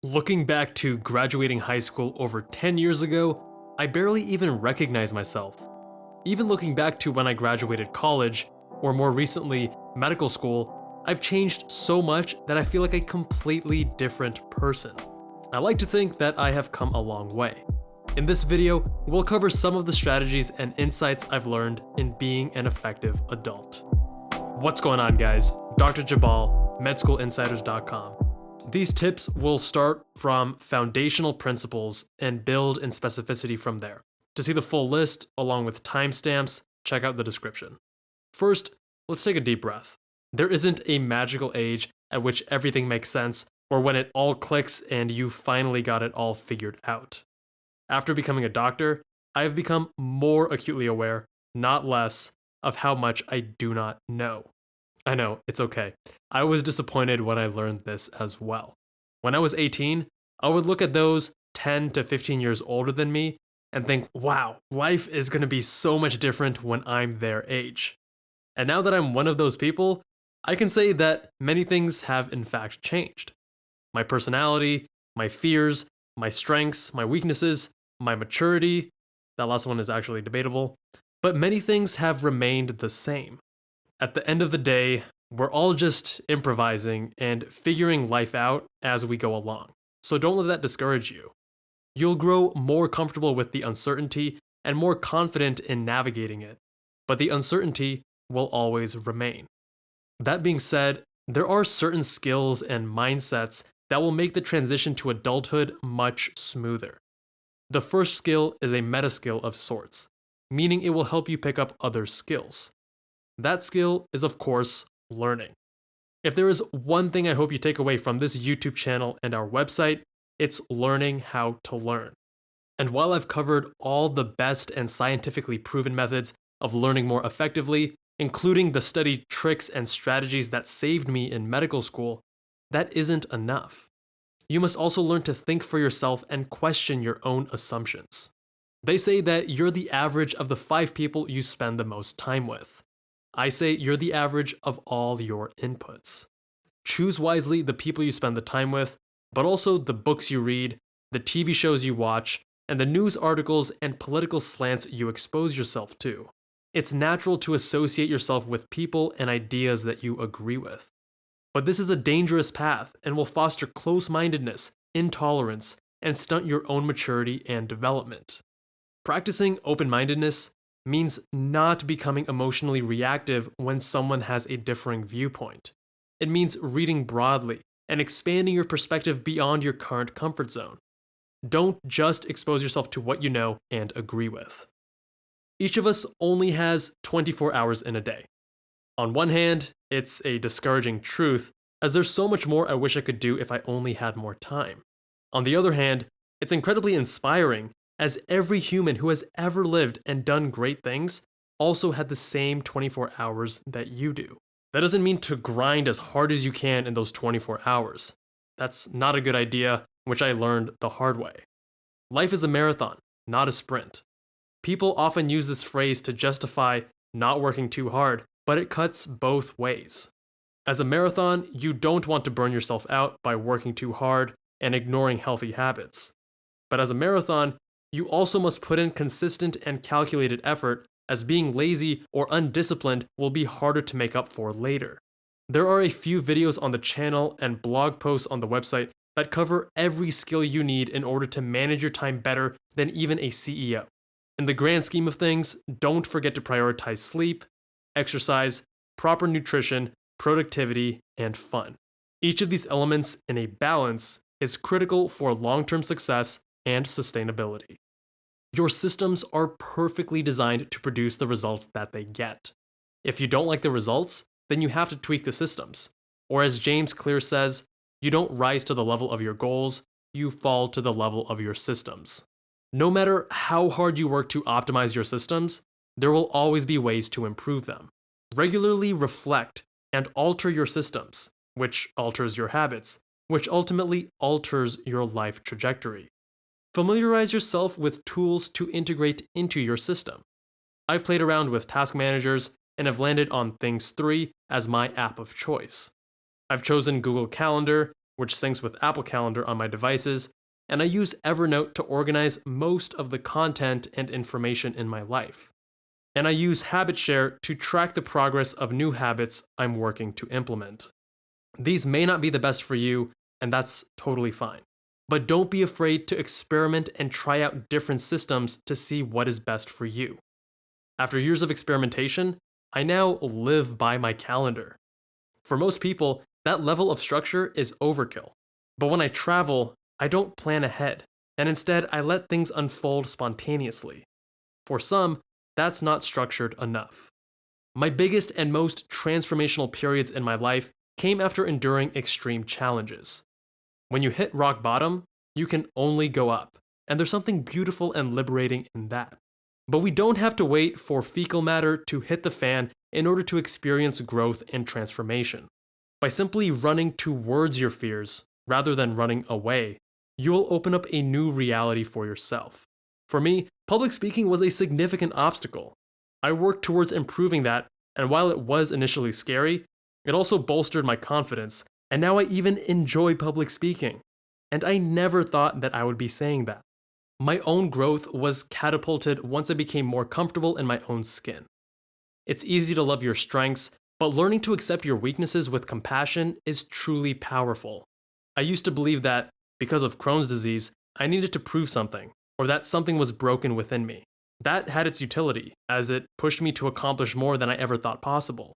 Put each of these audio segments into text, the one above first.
Looking back to graduating high school over 10 years ago, I barely even recognize myself. Even looking back to when I graduated college, or more recently, medical school, I've changed so much that I feel like a completely different person. I like to think that I have come a long way. In this video, we'll cover some of the strategies and insights I've learned in being an effective adult. What's going on, guys? Dr. Jabal, MedSchoolInsiders.com. These tips will start from foundational principles and build in specificity from there. To see the full list, along with timestamps, check out the description. First, let's take a deep breath. There isn't a magical age at which everything makes sense, or when it all clicks and you finally got it all figured out. After becoming a doctor, I have become more acutely aware, not less, of how much I do not know. I know, it's okay. I was disappointed when I learned this as well. When I was 18, I would look at those 10 to 15 years older than me and think, wow, life is going to be so much different when I'm their age. And now that I'm one of those people, I can say that many things have in fact changed. My personality, my fears, my strengths, my weaknesses, my maturity, that last one is actually debatable, but many things have remained the same. At the end of the day, we're all just improvising and figuring life out as we go along. So don't let that discourage you. You'll grow more comfortable with the uncertainty and more confident in navigating it, but the uncertainty will always remain. That being said, there are certain skills and mindsets that will make the transition to adulthood much smoother. The first skill is a meta skill of sorts, meaning it will help you pick up other skills. That skill is, of course, learning. If there is one thing I hope you take away from this YouTube channel and our website, it's learning how to learn. And while I've covered all the best and scientifically proven methods of learning more effectively, including the studied tricks and strategies that saved me in medical school, that isn't enough. You must also learn to think for yourself and question your own assumptions. They say that you're the average of the 5 people you spend the most time with. I say you're the average of all your inputs. Choose wisely the people you spend the time with, but also the books you read, the TV shows you watch, and the news articles and political slants you expose yourself to. It's natural to associate yourself with people and ideas that you agree with. But this is a dangerous path and will foster close-mindedness, intolerance, and stunt your own maturity and development. Practicing open-mindedness means not becoming emotionally reactive when someone has a differing viewpoint. It means reading broadly and expanding your perspective beyond your current comfort zone. Don't just expose yourself to what you know and agree with. Each of us only has 24 hours in a day. On one hand, it's a discouraging truth, as there's so much more I wish I could do if I only had more time. On the other hand, it's incredibly inspiring, as every human who has ever lived and done great things also had the same 24 hours that you do. That doesn't mean to grind as hard as you can in those 24 hours. That's not a good idea, which I learned the hard way. Life is a marathon, not a sprint. People often use this phrase to justify not working too hard, but it cuts both ways. As a marathon, you don't want to burn yourself out by working too hard and ignoring healthy habits. But as a marathon, you also must put in consistent and calculated effort, as being lazy or undisciplined will be harder to make up for later. There are a few videos on the channel and blog posts on the website that cover every skill you need in order to manage your time better than even a CEO. In the grand scheme of things, don't forget to prioritize sleep, exercise, proper nutrition, productivity, and fun. Each of these elements in a balance is critical for long-term success and sustainability. Your systems are perfectly designed to produce the results that they get. If you don't like the results, then you have to tweak the systems. Or as James Clear says, you don't rise to the level of your goals, you fall to the level of your systems. No matter how hard you work to optimize your systems, there will always be ways to improve them. Regularly reflect and alter your systems, which alters your habits, which ultimately alters your life trajectory. Familiarize yourself with tools to integrate into your system. I've played around with task managers and have landed on Things 3 as my app of choice. I've chosen Google Calendar, which syncs with Apple Calendar on my devices, and I use Evernote to organize most of the content and information in my life. And I use HabitShare to track the progress of new habits I'm working to implement. These may not be the best for you, and that's totally fine. But don't be afraid to experiment and try out different systems to see what is best for you. After years of experimentation, I now live by my calendar. For most people, that level of structure is overkill. But when I travel, I don't plan ahead, and instead I let things unfold spontaneously. For some, that's not structured enough. My biggest and most transformational periods in my life came after enduring extreme challenges. When you hit rock bottom, you can only go up, and there's something beautiful and liberating in that. But we don't have to wait for fecal matter to hit the fan in order to experience growth and transformation. By simply running towards your fears, rather than running away, you will open up a new reality for yourself. For me, public speaking was a significant obstacle. I worked towards improving that, and while it was initially scary, it also bolstered my confidence, and now I even enjoy public speaking. And I never thought that I would be saying that. My own growth was catapulted once I became more comfortable in my own skin. It's easy to love your strengths, but learning to accept your weaknesses with compassion is truly powerful. I used to believe that, because of Crohn's disease, I needed to prove something, or that something was broken within me. That had its utility, as it pushed me to accomplish more than I ever thought possible.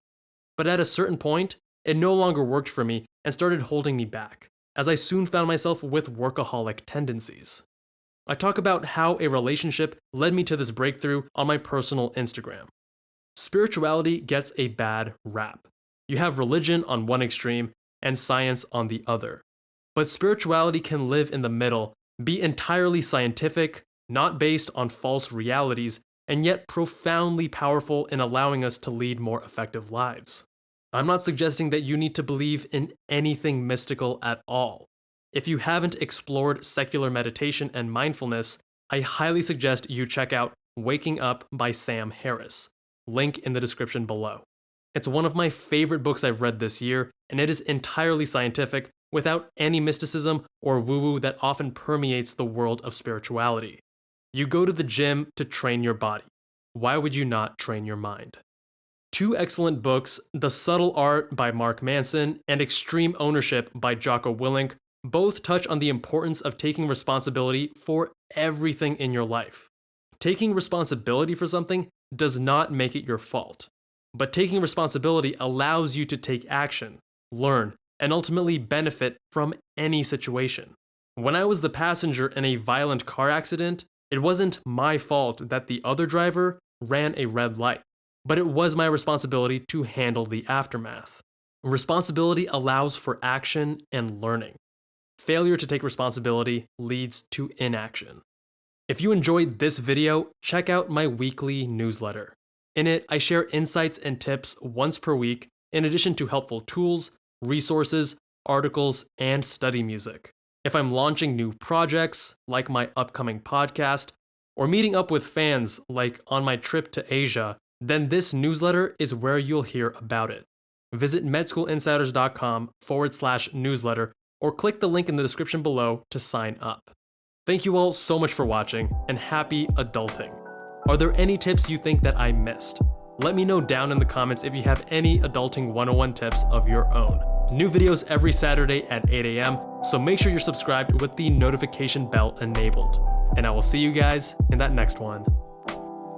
But at a certain point, it no longer worked for me and started holding me back, as I soon found myself with workaholic tendencies. I talk about how a relationship led me to this breakthrough on my personal Instagram. Spirituality gets a bad rap. You have religion on one extreme and science on the other. But spirituality can live in the middle, be entirely scientific, not based on false realities, and yet profoundly powerful in allowing us to lead more effective lives. I'm not suggesting that you need to believe in anything mystical at all. If you haven't explored secular meditation and mindfulness, I highly suggest you check out Waking Up by Sam Harris. Link in the description below. It's one of my favorite books I've read this year, and it is entirely scientific without any mysticism or woo-woo that often permeates the world of spirituality. You go to the gym to train your body. Why would you not train your mind? Two excellent books, The Subtle Art by Mark Manson and Extreme Ownership by Jocko Willink, both touch on the importance of taking responsibility for everything in your life. Taking responsibility for something does not make it your fault, but taking responsibility allows you to take action, learn, and ultimately benefit from any situation. When I was the passenger in a violent car accident, it wasn't my fault that the other driver ran a red light, but it was my responsibility to handle the aftermath. Responsibility allows for action and learning. Failure to take responsibility leads to inaction. If you enjoyed this video, check out my weekly newsletter. In it, I share insights and tips once per week, in addition to helpful tools, resources, articles, and study music. If I'm launching new projects, like my upcoming podcast, or meeting up with fans, like on my trip to Asia, then this newsletter is where you'll hear about it. Visit medschoolinsiders.com/newsletter or click the link in the description below to sign up. Thank you all so much for watching, and happy adulting. Are there any tips you think that I missed? Let me know down in the comments if you have any adulting 101 tips of your own. New videos every Saturday at 8 a.m., so make sure you're subscribed with the notification bell enabled. And I will see you guys in that next one.